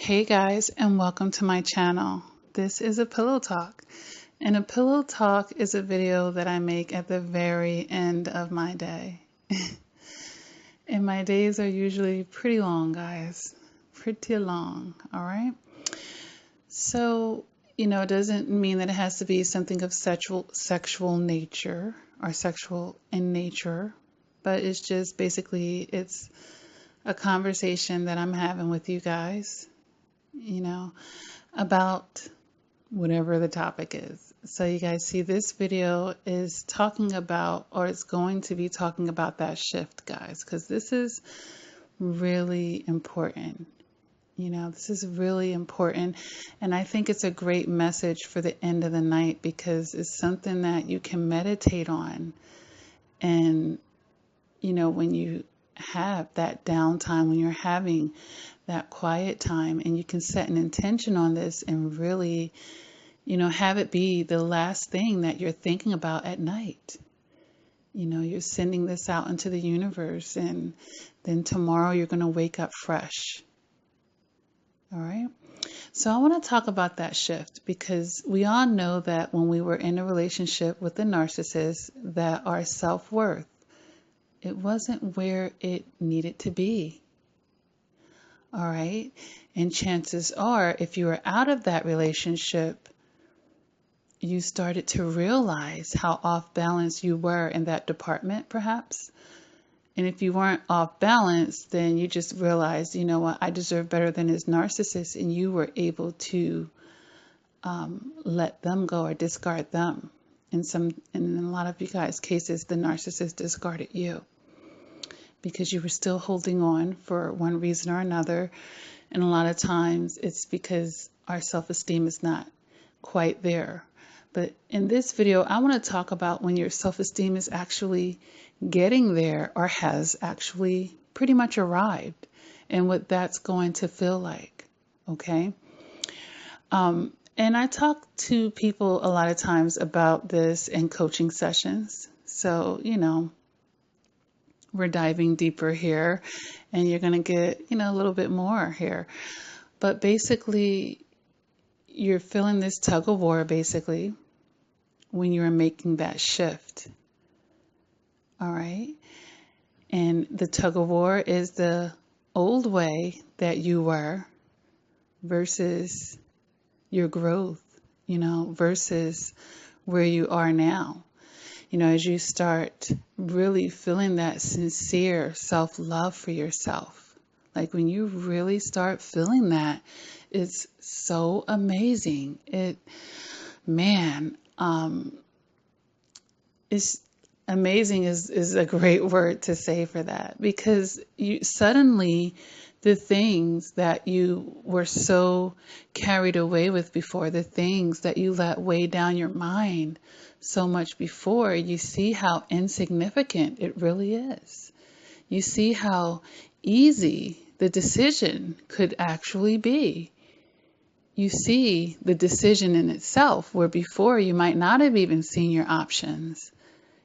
Hey guys, and welcome to my channel. This is a pillow talk, and a pillow talk is a video that I make at the very end of my day. And my days are usually pretty long, guys. Pretty long, all right? So, it doesn't mean that it has to be something of sexual nature or sexual in nature, but it's just basically it's a conversation that I'm having with you guys, about whatever the topic is. So you guys see this video is talking about, or it's going to be talking about that shift, guys, because this is really important. This is really important. And I think it's a great message for the end of the night because it's something that you can meditate on. And, when you have that downtime, when you're having that quiet time, and you can set an intention on this and really, have it be the last thing that you're thinking about at night. You're sending this out into the universe, and then tomorrow you're going to wake up fresh. All right. So I want to talk about that shift because we all know that when we were in a relationship with a narcissist, that our self-worth, it wasn't where it needed to be. All right. And chances are, if you were out of that relationship, you started to realize how off balance you were in that department, perhaps. And if you weren't off balance, then you just realized, you know what, I deserve better than this narcissist. And you were able to let them go or discard them. In a lot of you guys' cases, the narcissist discarded you because you were still holding on for one reason or another. And a lot of times it's because our self-esteem is not quite there. But in this video, I want to talk about when your self-esteem is actually getting there or has actually pretty much arrived and what that's going to feel like. Okay. And I talk to people a lot of times about this in coaching sessions. So, we're diving deeper here and you're going to get, a little bit more here. But basically, you're feeling this tug of war, basically, when you're making that shift. All right. And the tug of war is the old way that you were versus your growth, versus where you are now. As you start really feeling that sincere self-love for yourself, like when you really start feeling that, it's so amazing. It's amazing is a great word to say for that, because you suddenly the things that you were so carried away with before, the things that you let weigh down your mind so much before, you see how insignificant it really is. You see how easy the decision could actually be. You see the decision in itself, where before you might not have even seen your options.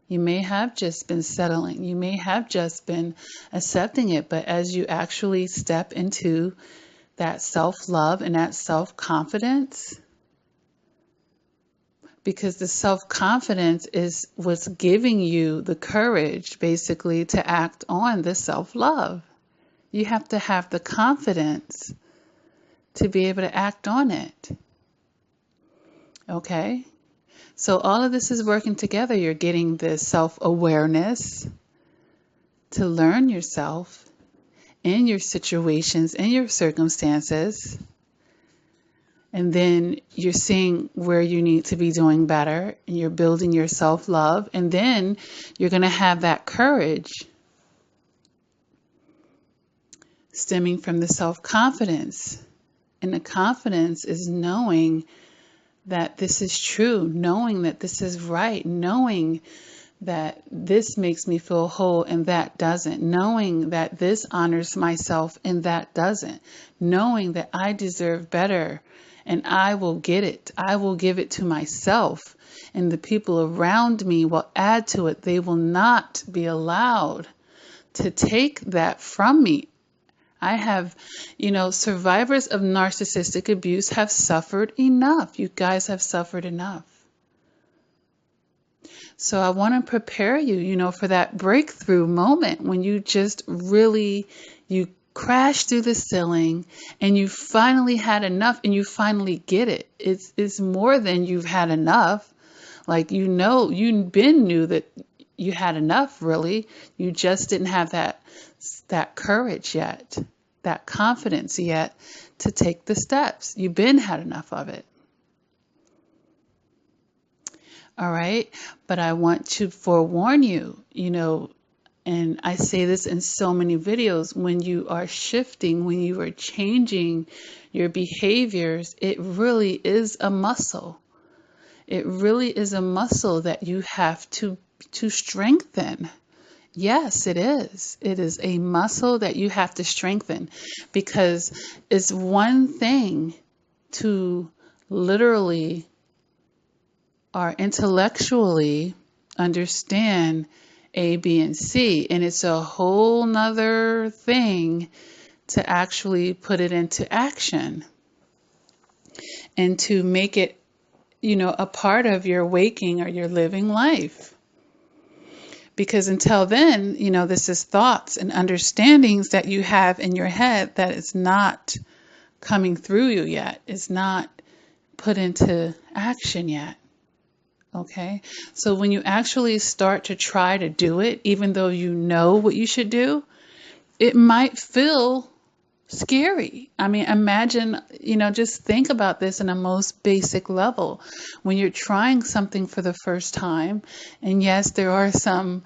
You may have just been settling. You may have just been accepting it. But as you actually step into that self-love and that self-confidence, because the self-confidence is what's giving you the courage, basically, to act on the self-love. You have to have the confidence to be able to act on it. Okay? So all of this is working together. You're getting the self-awareness to learn yourself in your situations, in your circumstances. And then you're seeing where you need to be doing better, and you're building your self-love. And then you're going to have that courage stemming from the self-confidence. And the confidence is knowing that this is true, knowing that this is right, knowing that this makes me feel whole and that doesn't, knowing that this honors myself and that doesn't, knowing that I deserve better and I will get it. I will give it to myself, and the people around me will add to it. They will not be allowed to take that from me. I have, survivors of narcissistic abuse have suffered enough. You guys have suffered enough. So I want to prepare you, for that breakthrough moment when you just really, you crash through the ceiling and you finally had enough and you finally get it. It's more than you've had enough. Like, you knew that you had enough, really. You just didn't have that courage yet, that confidence yet to take the steps. You've had enough of it. All right. But I want to forewarn you, and I say this in so many videos, when you are shifting, when you are changing your behaviors, it really is a muscle. It really is a muscle that you have to strengthen. Yes, it is. It is a muscle that you have to strengthen, because it's one thing to literally or intellectually understand A, B, and C, and it's a whole nother thing to actually put it into action and to make it, a part of your waking or your living life. Because until then, this is thoughts and understandings that you have in your head that is not coming through you yet. It's not put into action yet. Okay? So when you actually start to try to do it, even though you know what you should do, it might feel scary. I mean, imagine, just think about this in a most basic level. When you're trying something for the first time, and yes, there are some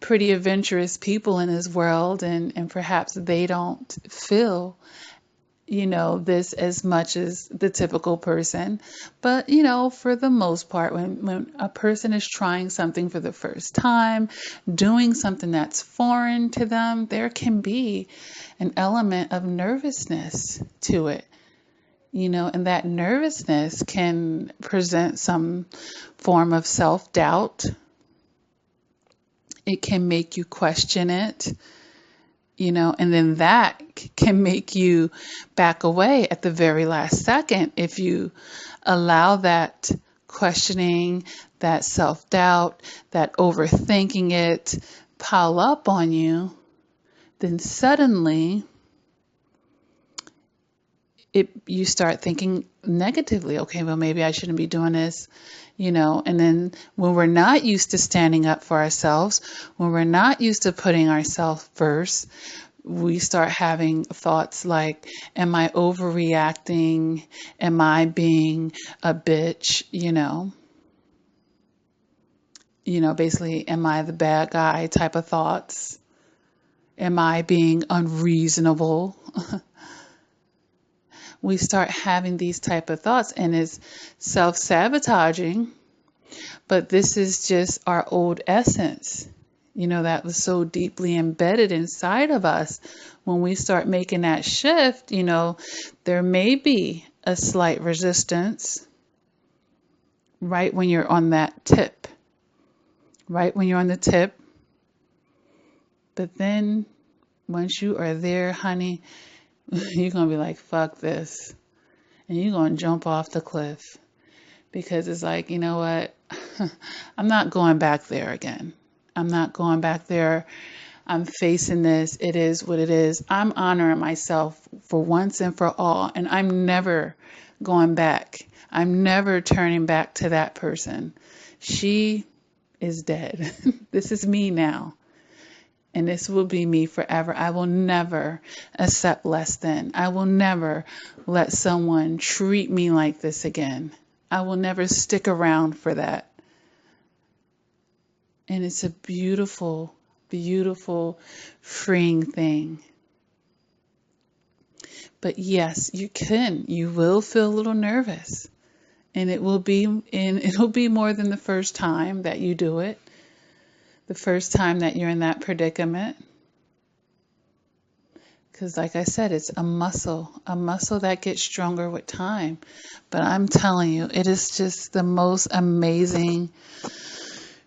pretty adventurous people in this world, and perhaps they don't feel, this as much as the typical person. But, for the most part, when a person is trying something for the first time, doing something that's foreign to them, there can be an element of nervousness to it, and that nervousness can present some form of self-doubt. It can make you question it. And then that can make you back away at the very last second if you allow that questioning, that self-doubt, that overthinking it pile up on you. Then suddenly you start thinking negatively. Okay, well, maybe I shouldn't be doing this. And then when we're not used to standing up for ourselves, when we're not used to putting ourselves first, we start having thoughts like, am I overreacting? Am I being a bitch? Basically, am I the bad guy type of thoughts? Am I being unreasonable? We start having these type of thoughts, and it's self-sabotaging, but this is just our old essence, that was so deeply embedded inside of us. When we start making that shift, there may be a slight resistance right when you're on that tip, but then once you are there, honey, you're going to be like, fuck this. And you're going to jump off the cliff, because it's like, you know what? I'm not going back there again. I'm not going back there. I'm facing this. It is what it is. I'm honoring myself for once and for all. And I'm never going back. I'm never turning back to that person. She is dead. This is me now. And this will be me forever. I will never accept less than. I will never let someone treat me like this again. I will never stick around for that. And it's a beautiful, beautiful, freeing thing. But yes, you will feel a little nervous. And it'll be more than the first time that you do it. The first time that you're in that predicament. Because like I said, it's a muscle that gets stronger with time. But I'm telling you, it is just the most amazing,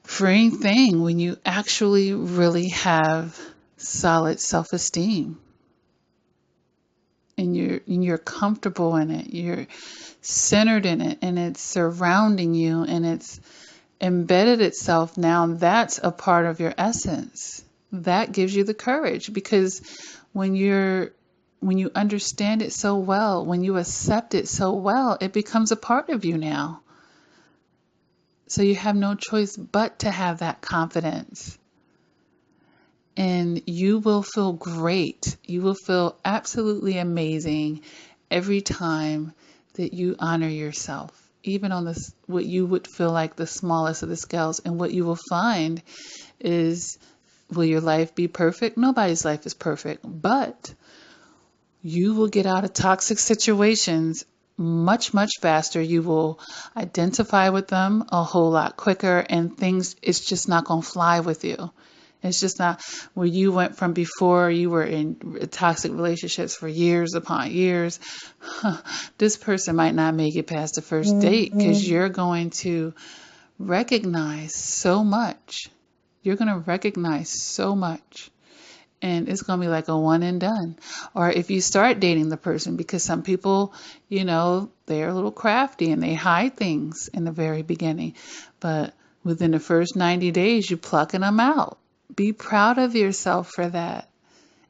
freeing thing when you actually really have solid self-esteem. you're comfortable in it, you're centered in it, and it's surrounding you, and it's embedded itself. Now that's a part of your essence. That gives you the courage, because when you understand it so well, when you accept it so well, it becomes a part of you now. So you have no choice but to have that confidence. And you will feel great. You will feel absolutely amazing every time that you honor yourself, even on this, what you would feel like the smallest of the scales. And what you will find is, will your life be perfect? Nobody's life is perfect, but you will get out of toxic situations much, much faster. You will identify with them a whole lot quicker, and things, it's just not going to fly with you. It's just not where you went from before. You were in toxic relationships for years upon years. This person might not make it past the first date, because you're going to recognize so much. You're going to recognize so much. And it's going to be like a one and done. Or if you start dating the person, because some people, they're a little crafty and they hide things in the very beginning. But within the first 90 days, you're plucking them out. Be proud of yourself for that.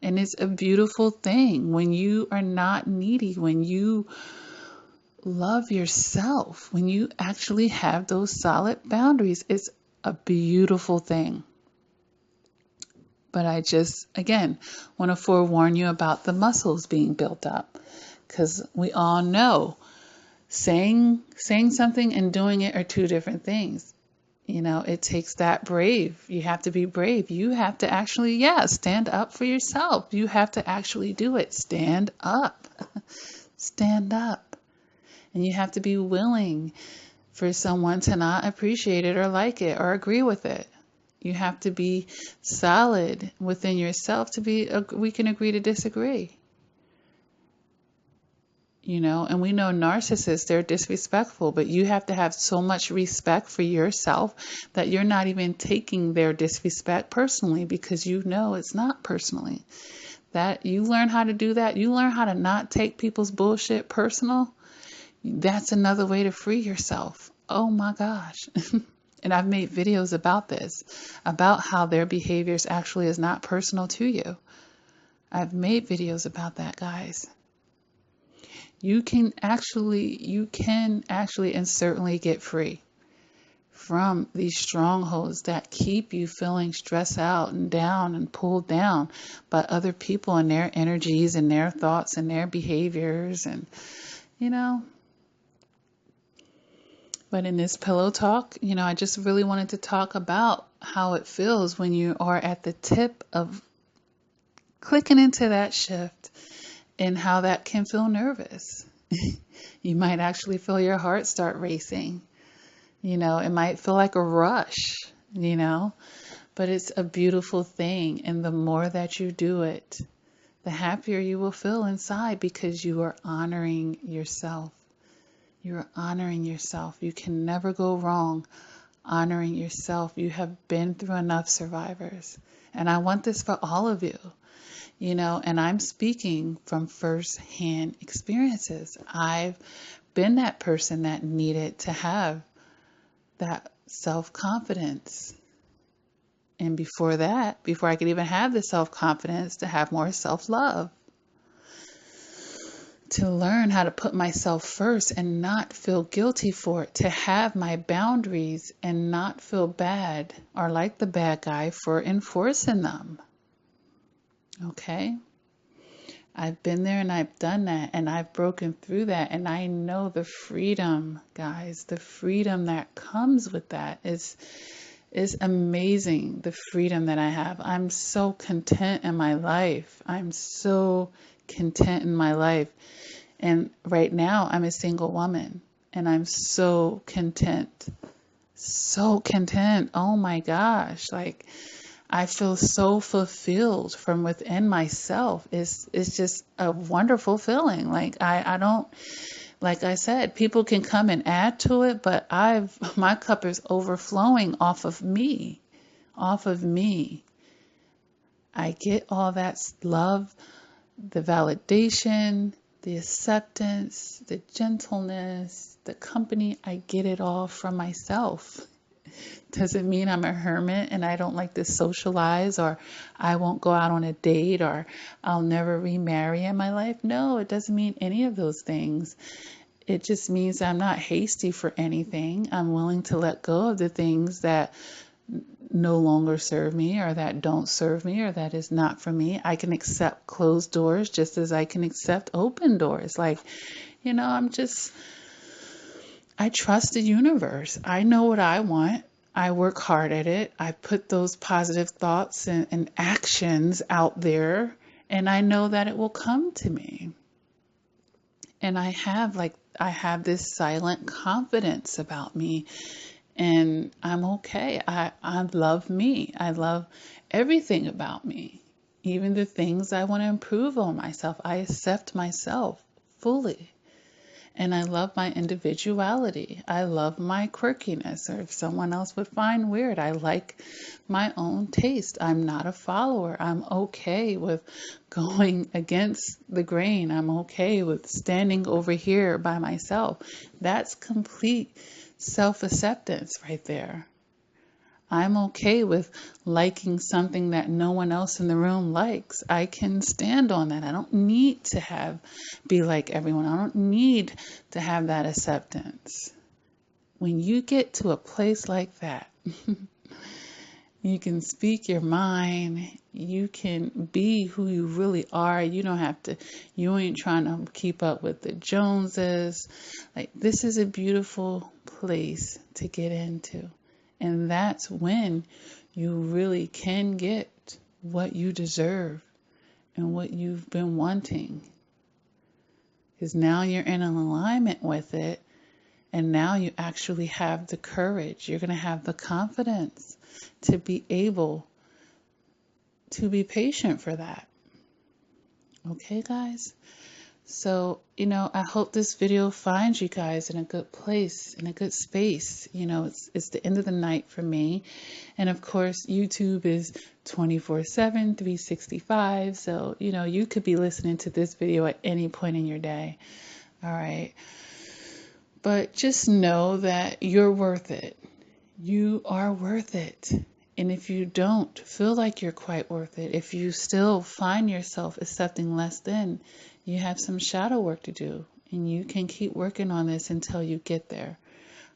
And it's a beautiful thing when you are not needy, when you love yourself, when you actually have those solid boundaries. It's a beautiful thing. But I just, again, want to forewarn you about the muscles being built up, because we all know saying something and doing it are two different things. It takes that brave. You have to be brave. You have to actually, stand up for yourself. You have to actually do it. Stand up. Stand up. And you have to be willing for someone to not appreciate it or like it or agree with it. You have to be solid within yourself we can agree to disagree. And we know narcissists, they're disrespectful, but you have to have so much respect for yourself that you're not even taking their disrespect personally, because it's not personally. That you learn how to do that. You learn how to not take people's bullshit personal. That's another way to free yourself. Oh my gosh. And I've made videos about this, about how their behaviors actually is not personal to you. I've made videos about that, guys. You can actually and certainly get free from these strongholds that keep you feeling stressed out and down and pulled down by other people and their energies and their thoughts and their behaviors, and But in this pillow talk, I just really wanted to talk about how it feels when you are at the tip of clicking into that shift, and how that can feel nervous. You might actually feel your heart start racing. It might feel like a rush, but it's a beautiful thing. And the more that you do it, the happier you will feel inside, because you are honoring yourself. You're honoring yourself. You can never go wrong honoring yourself. You have been through enough survivors. And I want this for all of you. And I'm speaking from first-hand experiences. I've been that person that needed to have that self-confidence. And before I could even have the self-confidence, to have more self-love. To learn how to put myself first and not feel guilty for it. To have my boundaries and not feel bad or like the bad guy for enforcing them. Okay, I've been there and I've done that, and I've broken through that, and I know the freedom, guys, the freedom that comes with that is amazing. The freedom that I have. I'm so content in my life. I'm so content in my life. And right now I'm a single woman, and I'm so content. So content. Oh my gosh. Like, I feel so fulfilled from within myself. It's just a wonderful feeling. Like I don't, like I said, people can come and add to it, but my cup is overflowing off of me. I get all that love, the validation, the acceptance, the gentleness, the company. I get it all from myself. Doesn't mean I'm a hermit and I don't like to socialize, or I won't go out on a date, or I'll never remarry in my life. No, it doesn't mean any of those things. It just means I'm not hasty for anything. I'm willing to let go of the things that no longer serve me, or that don't serve me, or that is not for me. I can accept closed doors just as I can accept open doors. Like, I trust the universe. I know what I want. I work hard at it. I put those positive thoughts and actions out there, and I know that it will come to me. And I have this silent confidence about me, and I'm okay. I love me. I love everything about me, even the things I want to improve on myself. I accept myself fully. And I love my individuality. I love my quirkiness, or if someone else would find weird, I like my own taste. I'm not a follower. I'm okay with going against the grain. I'm okay with standing over here by myself. That's complete self-acceptance right there. I'm okay with liking something that no one else in the room likes. I can stand on that. I don't need to be like everyone. I don't need to have that acceptance. When you get to a place like that, you can speak your mind. You can be who you really are. You ain't trying to keep up with the Joneses. Like, this is a beautiful place to get into. And that's when you really can get what you deserve and what you've been wanting. Because now you're in alignment with it, and now you actually have the courage. You're going to have the confidence to be able to be patient for that. Okay, guys? So, I hope this video finds you guys in a good place, in a good space. It's the end of the night for me. And of course, YouTube is 24/7, 365. So, you could be listening to this video at any point in your day. All right. But just know that you're worth it. You are worth it. And if you don't feel like you're quite worth it, if you still find yourself accepting less than, you have some shadow work to do, and you can keep working on this until you get there.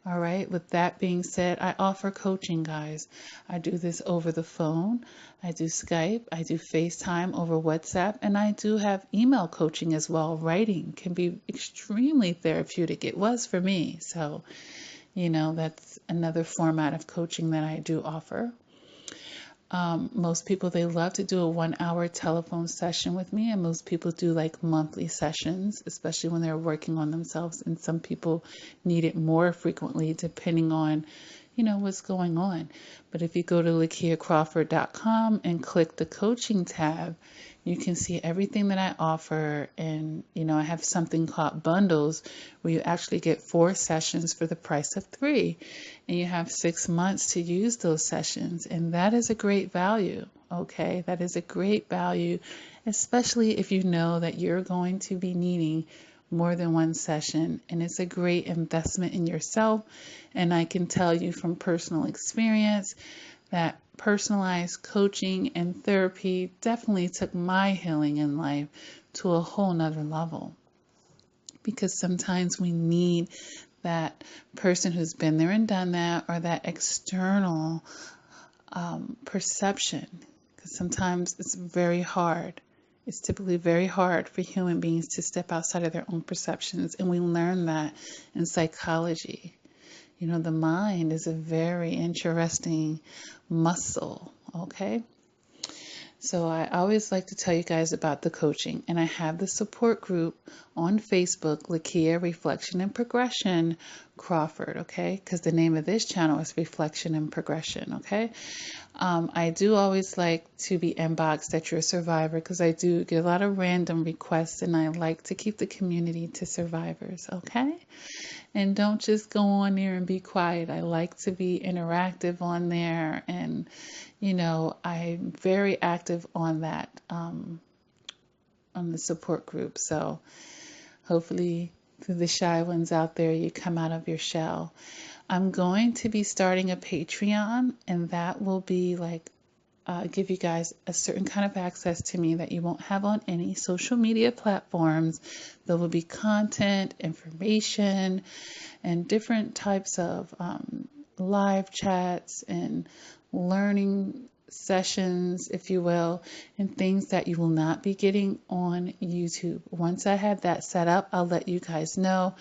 All right. With that being said, I offer coaching, guys. I do this over the phone. I do Skype. I do FaceTime over WhatsApp. And I do have email coaching as well. Writing can be extremely therapeutic. It was for me. So, that's another format of coaching that I do offer. Most people, they love to do a 1-hour telephone session with me, and most people do like monthly sessions, especially when they're working on themselves. And some people need it more frequently depending on, what's going on. But if you go to LakiaCrawford.com and click the coaching tab, you can see everything that I offer. And, I have something called bundles where you actually get 4 sessions for the price of 3. And you have 6 months to use those sessions. And that is a great value. Okay. That is a great value, especially if you know that you're going to be needing more than one session. And it's a great investment in yourself. And I can tell you from personal experience that personalized coaching and therapy definitely took my healing in life to a whole nother level. Because sometimes we need that person who's been there and done that, or that external perception. Because sometimes it's very hard. It's typically very hard for human beings to step outside of their own perceptions. And we learn that in psychology. The mind is a very interesting muscle, okay? So I always like to tell you guys about the coaching. And I have the support group on Facebook, Lakia Reflection and Progression Crawford, okay? Because the name of this channel is Reflection and Progression, okay? I do always like to be inboxed that you're a survivor, because I do get a lot of random requests, and I like to keep the community to survivors, okay? And don't just go on there and be quiet. I like to be interactive on there, and I'm very active on that, on the support group. So Hopefully, to the shy ones out there, you come out of your shell. I'm going to be starting a Patreon, and that will be like give you guys a certain kind of access to me that you won't have on any social media platforms. There will be content, information, and different types of live chats and learning sessions, if you will, and things that you will not be getting on YouTube. Once I have that set up, I'll let you guys know.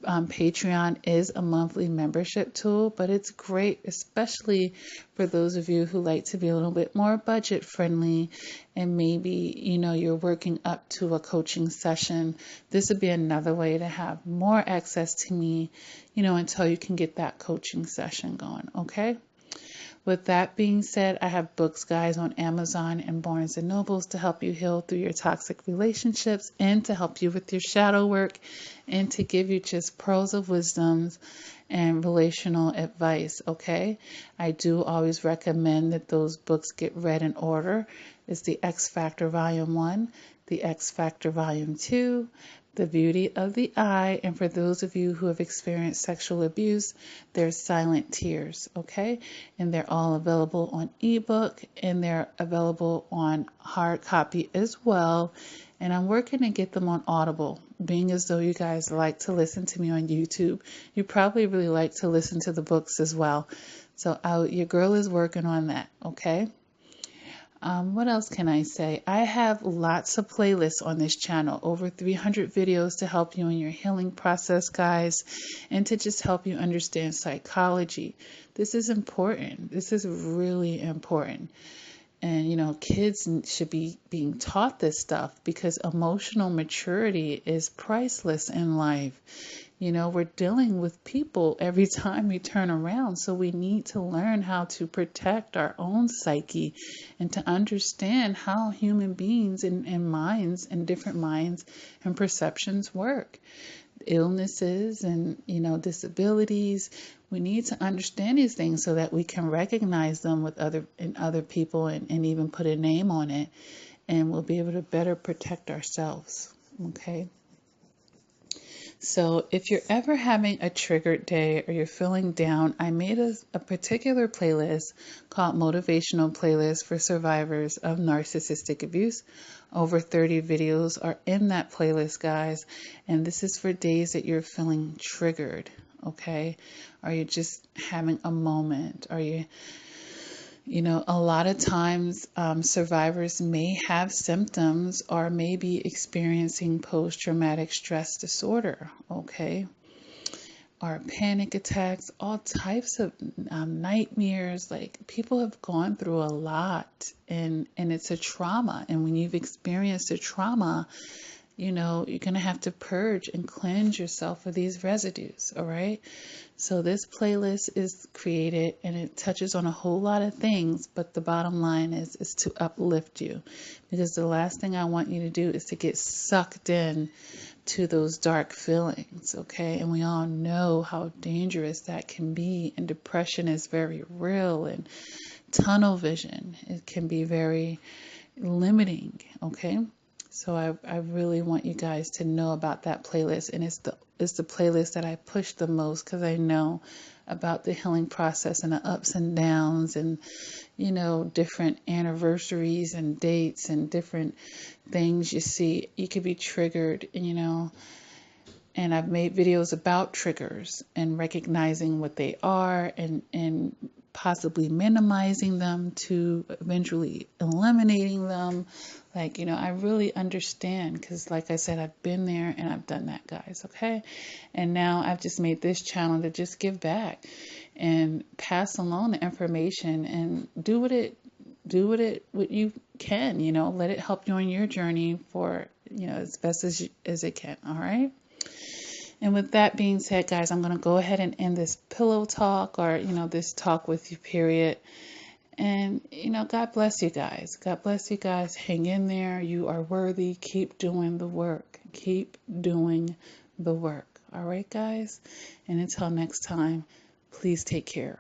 Patreon is a monthly membership tool, but it's great, especially for those of you who like to be a little bit more budget friendly, and maybe, you're working up to a coaching session. This would be another way to have more access to me, until you can get that coaching session going. Okay. With that being said, I have books, guys, on Amazon and Barnes & Nobles to help you heal through your toxic relationships and to help you with your shadow work and to give you just pearls of wisdoms and relational advice, okay? I do always recommend that those books get read in order. It's the X Factor Volume 1, the X Factor Volume 2, The Beauty of the Eye, and for those of you who have experienced sexual abuse, there's Silent Tears, okay? And they're all available on ebook, and they're available on hard copy as well. And I'm working to get them on Audible. Being as though you guys like to listen to me on YouTube, you probably really like to listen to the books as well. So your girl is working on that, okay? What else can I say? I have lots of playlists on this channel, over 300 videos to help you in your healing process, guys, and to just help you understand psychology. This is important. This is really important. And, kids should be being taught this stuff because emotional maturity is priceless in life. We're dealing with people every time we turn around, so we need to learn how to protect our own psyche and to understand how human beings and minds and different minds and perceptions work. Illnesses and, disabilities. We need to understand these things so that we can recognize them with other people and even put a name on it, and we'll be able to better protect ourselves. Okay. So if you're ever having a triggered day or you're feeling down, I made a particular playlist called Motivational Playlist for Survivors of Narcissistic Abuse. Over 30 videos are in that playlist, guys. And this is for days that you're feeling triggered, okay? Are you just having a moment? Are you... a lot of times survivors may have symptoms or may be experiencing post-traumatic stress disorder, okay? Or panic attacks, all types of nightmares. Like, people have gone through a lot, and it's a trauma. And when you've experienced a trauma, you're going to have to purge and cleanse yourself of these residues, all right? So this playlist is created and it touches on a whole lot of things, but the bottom line is to uplift you, because the last thing I want you to do is to get sucked in to those dark feelings, okay? And we all know how dangerous that can be, and depression is very real, and tunnel vision, it can be very limiting, okay? So I really want you guys to know about that playlist, and it's the playlist that I push the most because I know about the healing process and the ups and downs and, different anniversaries and dates and different things you see. You could be triggered, and I've made videos about triggers and recognizing what they are and possibly minimizing them to eventually eliminating them. Like, I really understand because, like I said, I've been there and I've done that, guys, okay? And now I've just made this channel to just give back and pass along the information and do what you can, let it help you on your journey for, as best as it can, all right? And with that being said, guys, I'm going to go ahead and end this pillow talk or, this talk with you, period. And, God bless you guys. God bless you guys. Hang in there. You are worthy. Keep doing the work. Keep doing the work. All right, guys? And until next time, please take care.